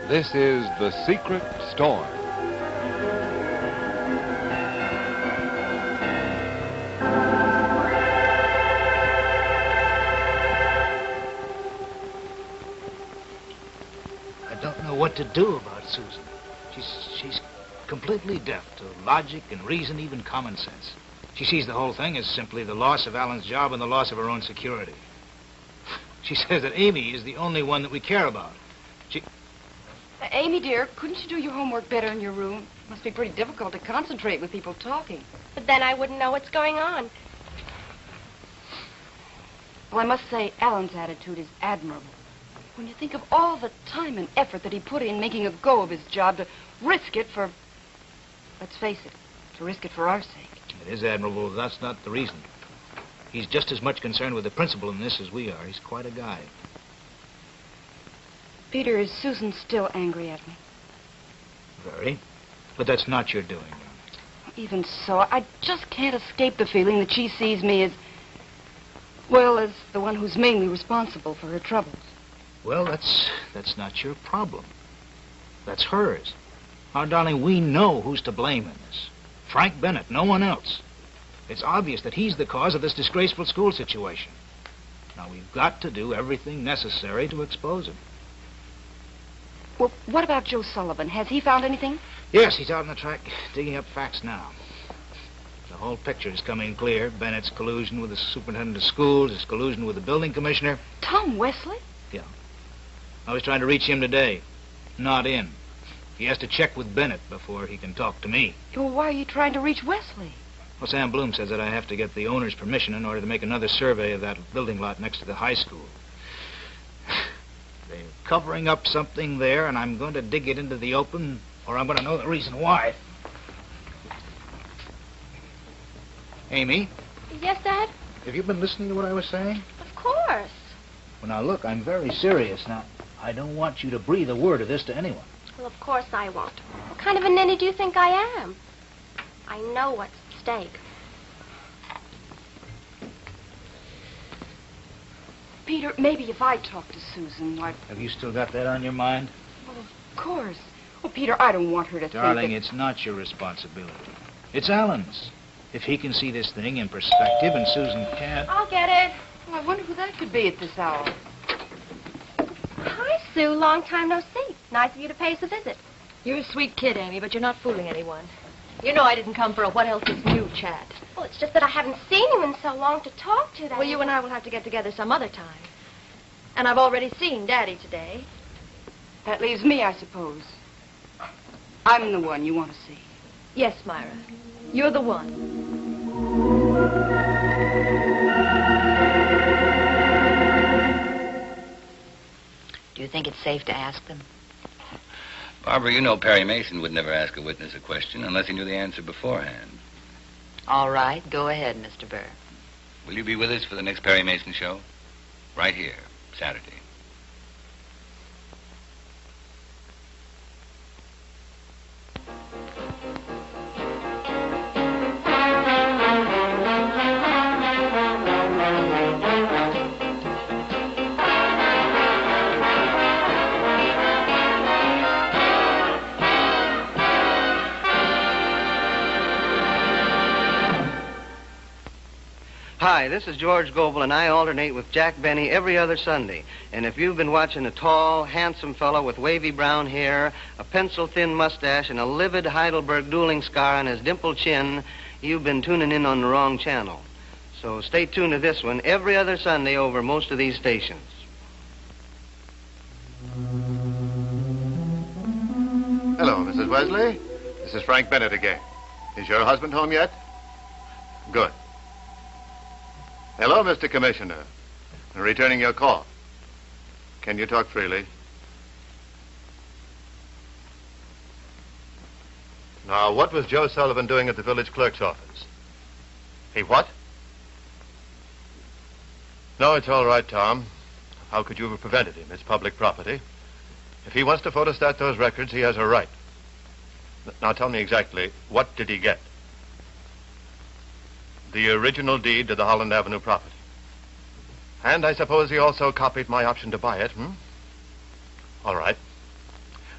This is The Secret Storm. I don't know what to do about Susan. She's completely deaf to logic and reason, even common sense. She sees the whole thing as simply the loss of Alan's job and the loss of her own security. She says that Amy is the only one that we care about. Amy, dear, couldn't you do your homework better in your room? It must be pretty difficult to concentrate with people talking. But then I wouldn't know what's going on. Well, I must say, Alan's attitude is admirable. When you think of all the time and effort that he put in making a go of his job, to risk it for, let's face it, to risk it for our sake. It is admirable, but that's not the reason. He's just as much concerned with the principle in this as we are. He's quite a guy. Peter, is Susan still angry at me? Very. But that's not your doing. Even so, I just can't escape the feeling that she sees me as, well, as the one who's mainly responsible for her troubles. Well, that's not your problem. That's hers. Now, darling, we know who's to blame in this. Frank Bennett, no one else. It's obvious that he's the cause of this disgraceful school situation. Now, we've got to do everything necessary to expose him. Well, what about Joe Sullivan? Has he found anything? Yes, he's out on the track digging up facts now. The whole picture is coming clear. Bennett's collusion with the superintendent of schools, his collusion with the building commissioner. Tom Wesley? Yeah. I was trying to reach him today. Not in. He has to check with Bennett before he can talk to me. Well, why are you trying to reach Wesley? Well, Sam Bloom says that I have to get the owner's permission in order to make another survey of that building lot next to the high school. They're covering up something there, and I'm going to dig it into the open, or I'm going to know the reason why. Amy? Yes, Dad? Have you been listening to what I was saying? Of course. Well, now, look, I'm very serious. Now, I don't want you to breathe a word of this to anyone. Well, of course I won't. What kind of a ninny do you think I am? I know what's at stake. Peter, maybe if I talk to Susan, I'd... Have you still got that on your mind? Well, of course. Well, Peter, I don't want her to Darling, think it's not your responsibility. It's Alan's. If he can see this thing in perspective and Susan can't... I'll get it. Well, I wonder who that could be at this hour. Hi, Sue. Long time no see. Nice of you to pay us a visit. You're a sweet kid, Amy, but you're not fooling anyone. You know I didn't come for a what else is new chat. Well, it's just that I haven't seen him in so long to talk to. Well, you and I will have to get together some other time. And I've already seen Daddy today. That leaves me, I suppose. I'm the one you want to see. Yes, Myra. You're the one. Do you think it's safe to ask them? Barbara, you know Perry Mason would never ask a witness a question unless he knew the answer beforehand. All right, go ahead, Mr. Burr. Will you be with us for the next Perry Mason show? Right here, Saturday. Hi, this is George Gobel, and I alternate with Jack Benny every other Sunday. And if you've been watching a tall, handsome fellow with wavy brown hair, a pencil-thin mustache, and a livid Heidelberg dueling scar on his dimpled chin, you've been tuning in on the wrong channel. So stay tuned to this one every other Sunday over most of these stations. Hello, Mrs. Wesley. This is Frank Bennett again. Is your husband home yet? Good. Hello, Mr. Commissioner. Returning your call. Can you talk freely? Now, what was Joe Sullivan doing at the village clerk's office? He what? No, it's all right, Tom. How could you have prevented him? It's public property. If he wants to photostat those records, he has a right. Now, tell me exactly, what did he get? The original deed to the Holland Avenue property. And I suppose he also copied my option to buy it, hmm? All right.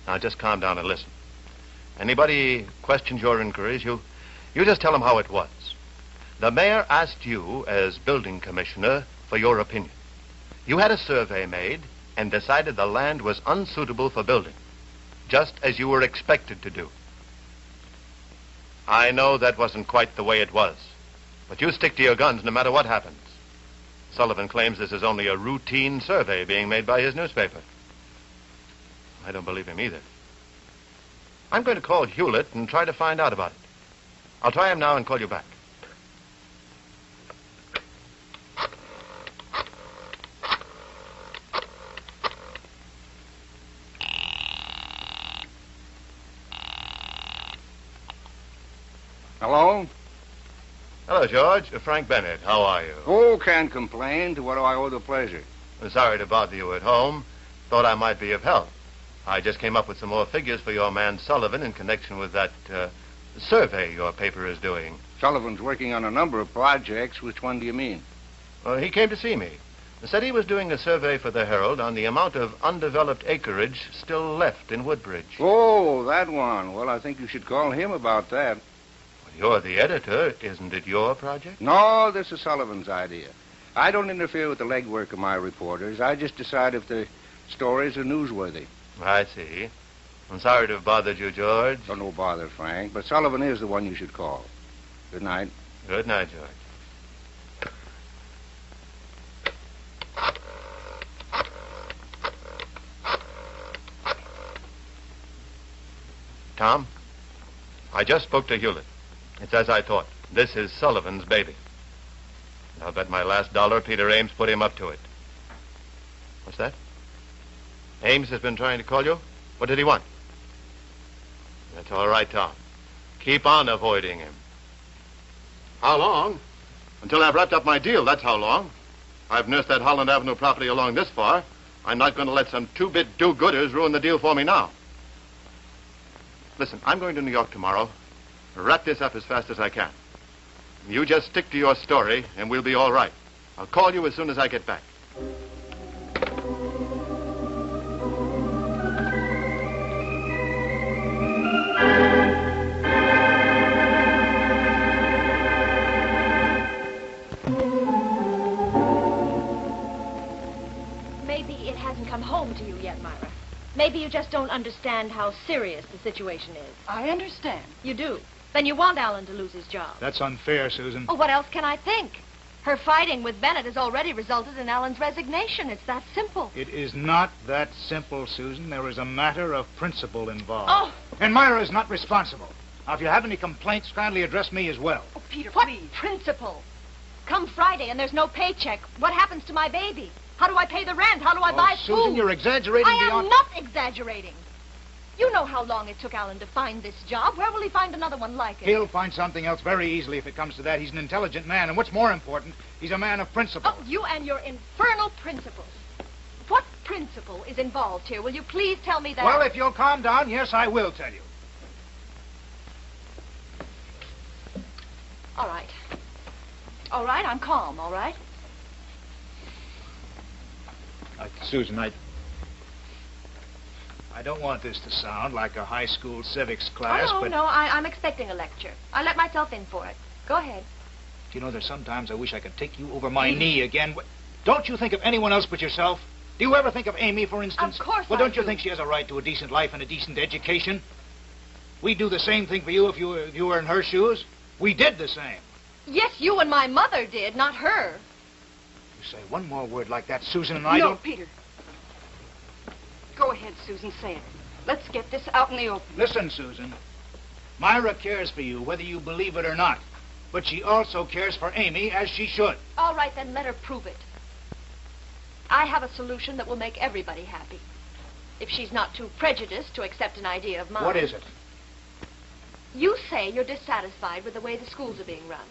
Now, just calm down and listen. Anybody questions your inquiries, you just tell them how it was. The mayor asked you, as building commissioner, for your opinion. You had a survey made and decided the land was unsuitable for building, just as you were expected to do. I know that wasn't quite the way it was, but you stick to your guns no matter what happens. Sullivan claims this is only a routine survey being made by his newspaper. I don't believe him either. I'm going to call Hewlett and try to find out about it. I'll try him now and call you back. Hello? Hello, George. Frank Bennett. How are you? Oh, can't complain. To what do I owe the pleasure? I'm sorry to bother you at home. Thought I might be of help. I just came up with some more figures for your man Sullivan in connection with that survey your paper is doing. Sullivan's working on a number of projects. Which one do you mean? He came to see me. He said he was doing a survey for the Herald on the amount of undeveloped acreage still left in Woodbridge. Oh, that one. Well, I think you should call him about that. You're the editor. Isn't it your project? No, this is Sullivan's idea. I don't interfere with the legwork of my reporters. I just decide if the stories are newsworthy. I see. I'm sorry to have bothered you, George. Oh, no bother, Frank. But Sullivan is the one you should call. Good night. Good night, George. Tom, I just spoke to Hewlett. It's as I thought. This is Sullivan's baby. I'll bet my last dollar Peter Ames put him up to it. What's that? Ames has been trying to call you? What did he want? That's all right, Tom. Keep on avoiding him. How long? Until I've wrapped up my deal, that's how long. I've nursed that Holland Avenue property along this far. I'm not going to let some two-bit do-gooders ruin the deal for me now. Listen, I'm going to New York tomorrow. Wrap this up as fast as I can. You just stick to your story, and we'll be all right. I'll call you as soon as I get back. Maybe it hasn't come home to you yet, Myra. Maybe you just don't understand how serious the situation is. I understand. You do. Then you want Alan to lose his job. That's unfair, Susan. Oh, what else can I think? Her fighting with Bennett has already resulted in Alan's resignation. It's that simple. It is not that simple, Susan. There is a matter of principle involved. Oh! And Myra is not responsible. Now, if you have any complaints, kindly address me as well. Oh, Peter, What please. principle? Come Friday and there's no paycheck. What happens to my baby? How do I pay the rent? How do I buy food? Susan, you're exaggerating I beyond... am not exaggerating. You know how long it took Alan to find this job. Where will he find another one like it? He'll find something else very easily if it comes to that. He's an intelligent man, and what's more important, he's a man of principle. Oh, you and your infernal principles. What principle is involved here? Will you please tell me that? Well, if you'll calm down, yes, I will tell you. All right. All right, I'm calm, all right? Susan, I don't want this to sound like a high school civics class, oh, no, but... no, I'm expecting a lecture. I let myself in for it. Go ahead. You know, there's sometimes I wish I could take you over my knee again. Don't you think of anyone else but yourself? Do you ever think of Amy, for instance? Of course Well, I don't you do. think she has a right to a decent life and a decent education? We'd do the same thing for you if you were in her shoes. We did the same. Yes, you and my mother did, not her. You say one more word like that, Susan, and I No, don't... Peter. Go ahead, Susan, say it. Let's get this out in the open. Listen, Susan. Myra cares for you, whether you believe it or not. But she also cares for Amy, as she should. All right, then let her prove it. I have a solution that will make everybody happy. If she's not too prejudiced to accept an idea of mine. What is it? You say you're dissatisfied with the way the schools are being run.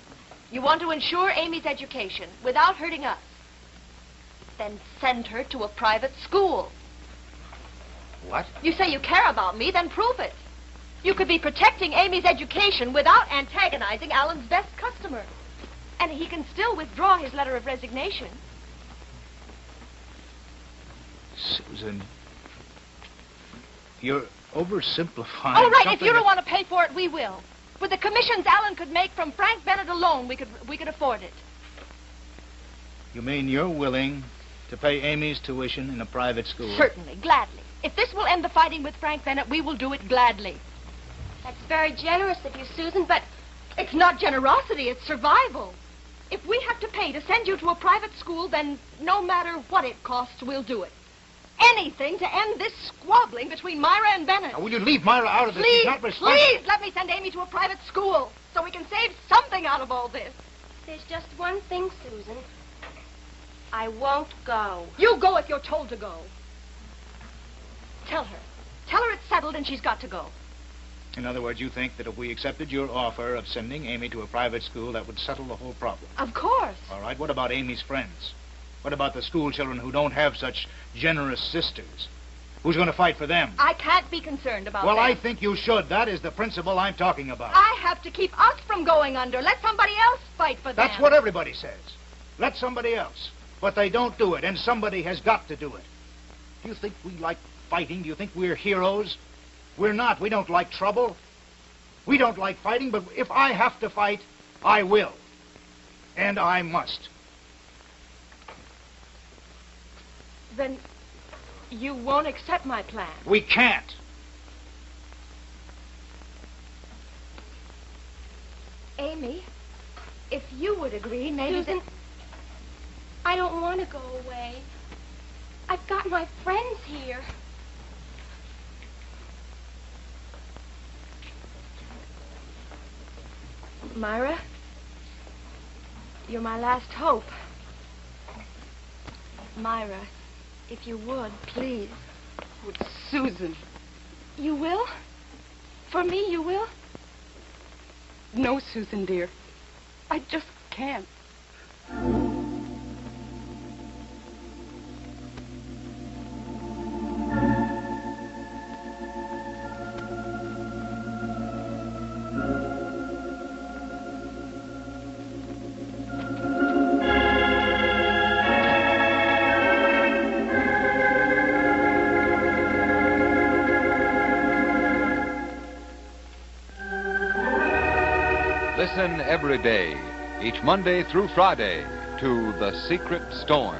You want to ensure Amy's education without hurting us. Then send her to a private school. What? You say you care about me, then prove it. You could be protecting Amy's education without antagonizing Alan's best customer. And he can still withdraw his letter of resignation. Susan, you're oversimplifying. All right, if something you don't that- want to pay for it, we will. With the commissions Alan could make from Frank Bennett alone, we could afford it. You mean you're willing to pay Amy's tuition in a private school? Certainly, gladly. If this will end the fighting with Frank Bennett, we will do it gladly. That's very generous of you, Susan, but It's not generosity, it's survival. If we have to pay to send you to a private school, then no matter what it costs, we'll do it. Anything to end this squabbling between Myra and Bennett. Now, will you leave Myra out of this? Please, She's not responsible. please let me send Amy to a private school so we can save something out of all this. there's just one thing, Susan. I won't go. You go if you're told to go. Tell her. Tell her it's settled and she's got to go. In other words, you think that if we accepted your offer of sending Amy to a private school, that would settle the whole problem? Of course. All right, what about Amy's friends? What about the school children who don't have such generous sisters? Who's going to fight for them? I can't be concerned about Well, that. I think you should. That is the principle I'm talking about. I have to keep us from going under. Let somebody else fight for them. That's what everybody says. Let somebody else. But they don't do it, and somebody has got to do it. Do you think we like fighting? Do you think we're heroes? We're not. We don't like trouble. We don't like fighting, but if I have to fight, I will. And I must. Then you won't accept my plan. We can't. Amy, if you would agree, maybe... Susan, I don't want to go away. I've got my friends here. Myra, you're my last hope. Myra, if you would, please. Oh, Susan. You will? For me, you will? No, Susan, dear. I just can't. Listen every day, each Monday through Friday, to The Secret Storm.